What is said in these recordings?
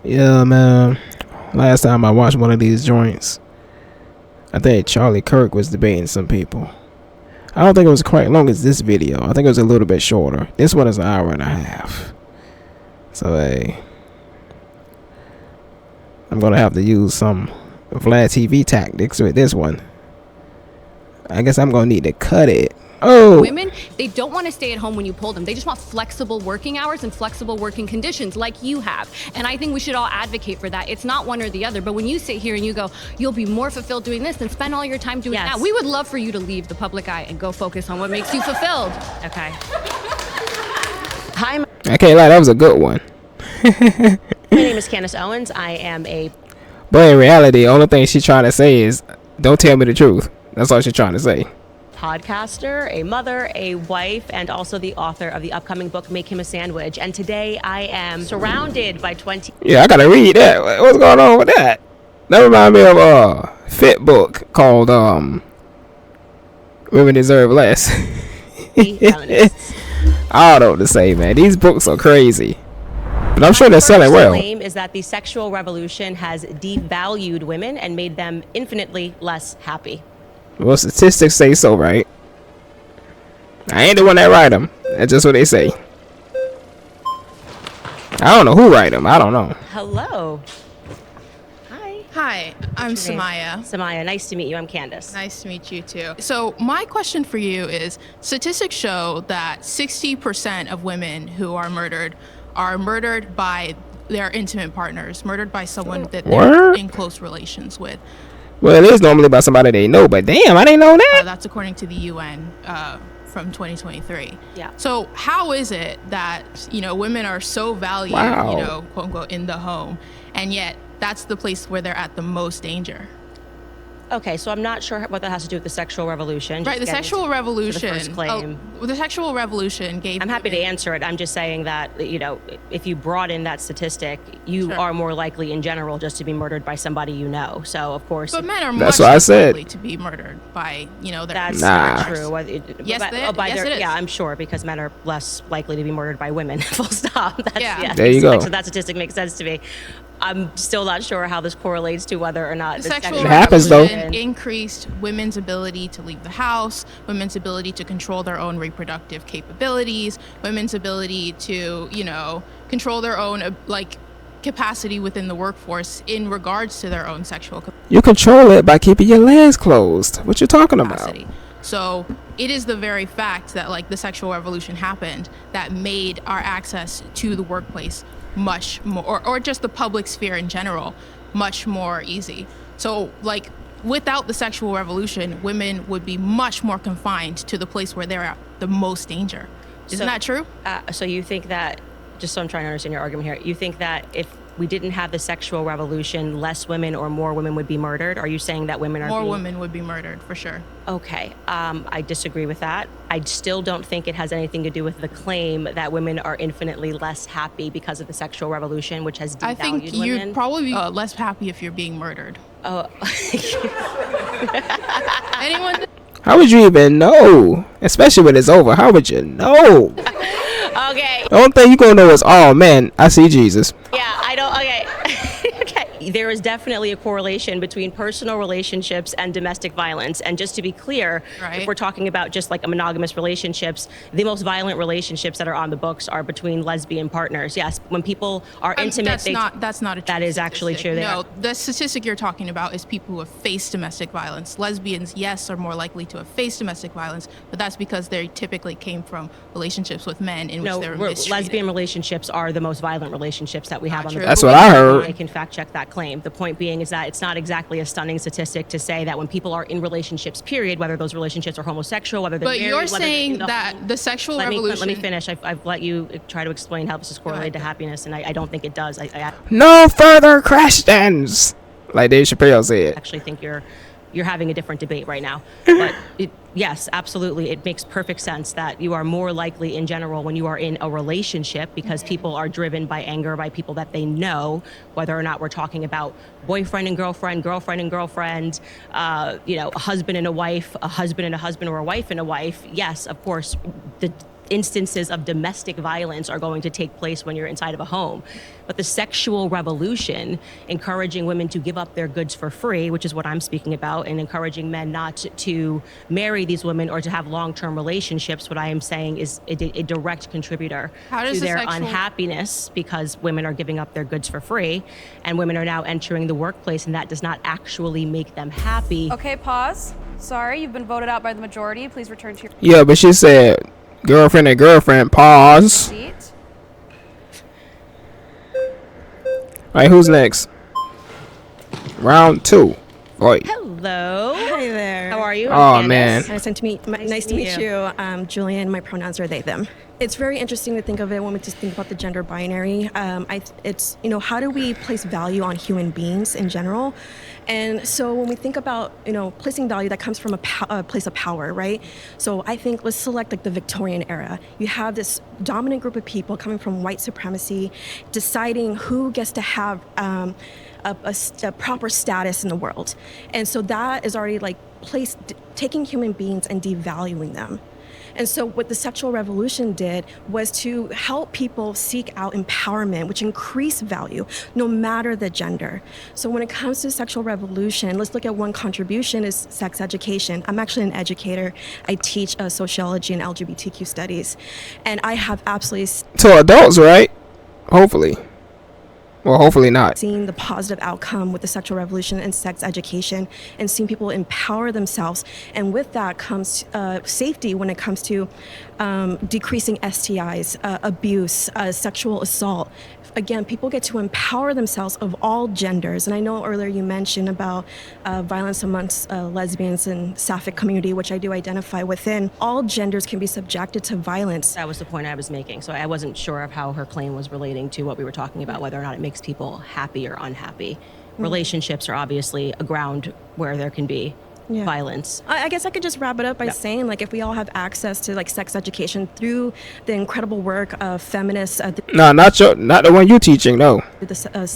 Yeah, man. Last time I watched one of these joints, I think Charlie Kirk was debating some people. I don't think it was quite long as this video. I think it was a little bit shorter. This one is an hour and a half. So, hey, I'm going to have to use some Vlad TV tactics with this one. I guess I'm going to need to cut it. Oh. Women, they don't want to stay at home when you pull them. They just want flexible working hours and flexible working conditions like you have. And I think we should all advocate for that. It's not one or the other. But when you sit here and you go, you'll be more fulfilled doing this, then spend all your time doing that. We would love for you to leave the public eye and go focus on what makes you fulfilled. Okay. Hi. I can't lie, that was a good one. My name is Candace Owens. I am a... But in reality, the only thing she's trying to say is, don't tell me the truth. That's all she's trying to say. Podcaster, a mother, a wife, and also the author of the upcoming book, Make Him a Sandwich. And today I am surrounded by 20... Yeah, I gotta read that. What's going on with that? That reminds me of a fit book called Women Deserve Less. Feminists. I don't know what to say, man. These books are crazy. But I'm sure they're selling well. My claim is that the sexual revolution has devalued women and made them infinitely less happy. Well, statistics say so, right? I ain't the one that write them. That's just what they say. I don't know who write them. I don't know. Hello. Hi. Hi, I'm Samaya. Samaya, nice to meet you. I'm Candace. Nice to meet you too. So my question for you is, statistics show that 60% of women who are murdered by their intimate partners, murdered by someone that they're in close relations with. Well, it is normally by somebody they know, but damn, I didn't know that. That's according to the UN from 2023. Yeah. So how is it that, women are so valued, quote unquote, in the home, and yet that's the place where they're at the most danger? Okay, so I'm not sure what that has to do with the sexual revolution. Right, the sexual revolution. The first claim. The sexual revolution gave... I'm happy to answer it. I'm just saying that, if you broaden that statistic, you are more likely in general just to be murdered by somebody you know. So, of course... But men are much less likely to be murdered by, their... That's not true. Yes, it is. Yeah, I'm sure, because men are less likely to be murdered by women. Full stop. There you go. So that statistic makes sense to me. I'm still not sure how this correlates to whether or not the sexual revolution increased women's ability to leave the house, women's ability to control their own reproductive capabilities, women's ability to, control their own capacity within the workforce in regards to their own sexual capacity. You control it by keeping your legs closed. What you talking about? So it is the very fact that the sexual revolution happened that made our access to the workplace much more, or just the public sphere in general, much more easy. So without the sexual revolution, women would be much more confined to the place where they're at the most danger. Isn't that true? So you think that, just so I'm trying to understand your argument here, you think that if we didn't have the sexual revolution, less women or more women would be murdered? Are you saying that women are more women would be murdered, for sure? Okay, I disagree with that. I still don't think it has anything to do with the claim that women are infinitely less happy because of the sexual revolution, which has devalued women. I think you'd probably be less happy if you're being murdered. Oh. Anyone? How would you even know? Especially when it's over. How would you know? Okay. The only thing you gonna know is, oh man, I see Jesus. Yeah, I don't. Okay. Okay. There is definitely a correlation between personal relationships and domestic violence. And just to be clear, if we're talking about just a monogamous relationships, the most violent relationships that are on the books are between lesbian partners. Yes, when people are intimate, that's not a true that is actually true. No, the statistic you're talking about is people who have faced domestic violence. Lesbians, yes, are more likely to have faced domestic violence, but that's because they typically came from relationships with men in which they were mistreated. Lesbian relationships are the most violent relationships that we have on the book. That's what I heard. I can fact check that claim. The point being is that it's not exactly a stunning statistic to say that when people are in relationships, period, whether those relationships are homosexual, whether they're married, you're saying that the sexual revolution... Let me finish. I've let you try to explain how this is correlated to happiness, and I don't think it does. No further questions, like Dave Chappelle said. I actually think you're having a different debate right now. But yes, absolutely. It makes perfect sense that you are more likely in general when you are in a relationship, because people are driven by anger by people that they know, whether or not we're talking about boyfriend and girlfriend, girlfriend and girlfriend, a husband and a wife, a husband and a husband, or a wife and a wife. Yes, of course, the instances of domestic violence are going to take place when you're inside of a home. But the sexual revolution, encouraging women to give up their goods for free, which is what I'm speaking about, and encouraging men not to marry these women or to have long-term relationships, what I am saying is a direct contributor to their unhappiness, because women are giving up their goods for free and women are now entering the workplace, and that does not actually make them happy. Okay, pause. Sorry, you've been voted out by the majority. Please return to your Yeah, but she said girlfriend and girlfriend. Pause. seat. All right, who's next? Round 2. Oi. Hello. Hi there. How are you? Oh, I'm man. Candace. Nice to meet you. Julian. My pronouns are they, them. It's very interesting to think of it when we just think about the gender binary. It's, how do we place value on human beings in general? And so when we think about, placing value, that comes from a place of power, right? So I think let's select like the Victorian era. You have this dominant group of people coming from white supremacy, deciding who gets to have a proper status in the world. And so that is already like taking human beings and devaluing them. And so what the sexual revolution did was to help people seek out empowerment, which increased value, no matter the gender. So when it comes to sexual revolution, let's look at one contribution is sex education. I'm actually an educator. I teach sociology and LGBTQ studies. And I have absolutely To adults, right? Hopefully. Well, hopefully not. seen the positive outcome with the sexual revolution and sex education, and seeing people empower themselves. And with that comes safety when it comes to decreasing STIs, abuse, sexual assault. Again, people get to empower themselves of all genders. And I know earlier you mentioned about violence amongst lesbians and sapphic community, which I do identify within. All genders can be subjected to violence. That was the point I was making. So I wasn't sure of how her claim was relating to what we were talking about, whether or not it makes people happy or unhappy. Relationships are obviously a ground where there can be violence. I guess I could just wrap it up by saying, like, if we all have access to like sex education through the incredible work of feminists, No, not the one you teaching. No. the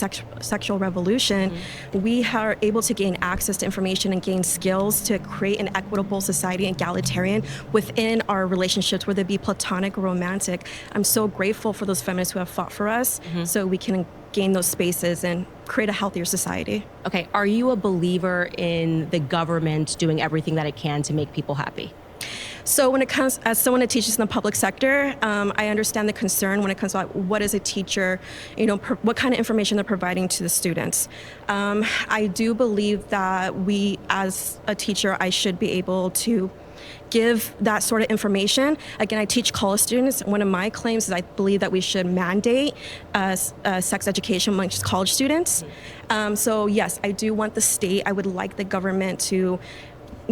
sexual revolution, we are able to gain access to information and gain skills to create an equitable society, egalitarian, within our relationships, whether it be platonic or romantic. I'm so grateful for those feminists who have fought for us, so we can gain those spaces and create a healthier society. Okay, are you a believer in the government doing everything that it can to make people happy? So when it comes, as someone that teaches in the public sector, I understand the concern when it comes to like, what is a teacher, what kind of information they're providing to the students. I do believe that we, as a teacher, I should be able to give that sort of information. Again, I teach college students. One of my claims is I believe that we should mandate sex education amongst college students. So yes, I do want the state, I would like the government to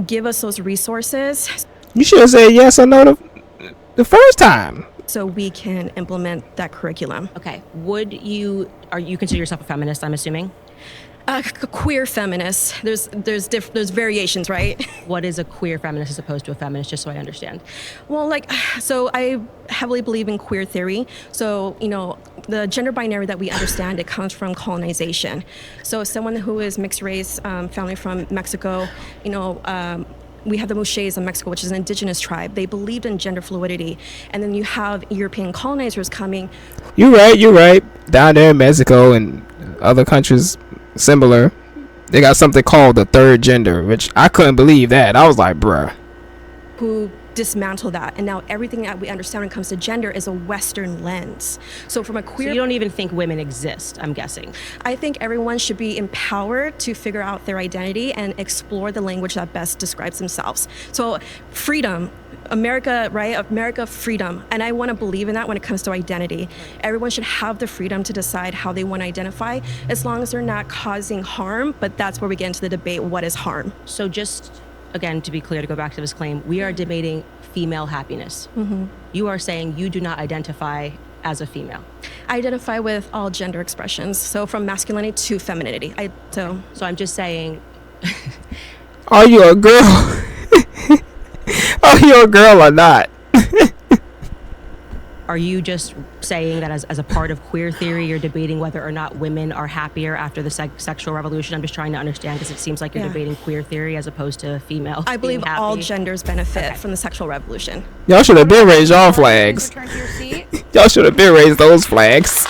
give us those resources. You should have said yes or no the first time. So we can implement that curriculum. Okay, you consider yourself a feminist, I'm assuming? Queer feminist. There's variations, right? What is a queer feminist as opposed to a feminist, just so I understand? Well, so I heavily believe in queer theory. So, the gender binary that we understand, it comes from colonization. So someone who is mixed race, family from Mexico, we have the Mushes in Mexico, which is an indigenous tribe. They believed in gender fluidity. And then you have European colonizers coming. You're right. Down there in Mexico and other countries similar, they got something called the third gender, which I couldn't believe that. I was like, bruh. Who dismantle that, and now everything that we understand when it comes to gender is a Western lens. So from a queer, So you don't even think women exist, I'm guessing. I think everyone should be empowered to figure out their identity and explore the language that best describes themselves. So freedom, America, right? America, freedom. And I want to believe in that when it comes to identity. Everyone should have the freedom to decide how they want to identify, as long as they're not causing harm. But that's where we get into the debate, what is harm? So just, again, to be clear, to go back to this claim, we are debating female happiness. You are saying you do not identify as a female. I identify with all gender expressions. So from masculinity to femininity. So I'm just saying... Are you a girl? Are you a girl or not? Are you just saying that as a part of queer theory, you're debating whether or not women are happier after the sexual revolution? I'm just trying to understand, because it seems like you're debating queer theory as opposed to female. I believe being happy. all genders benefit from the sexual revolution. Y'all should have been raised y'all flags. Return to your seat. Y'all should have been raised those flags.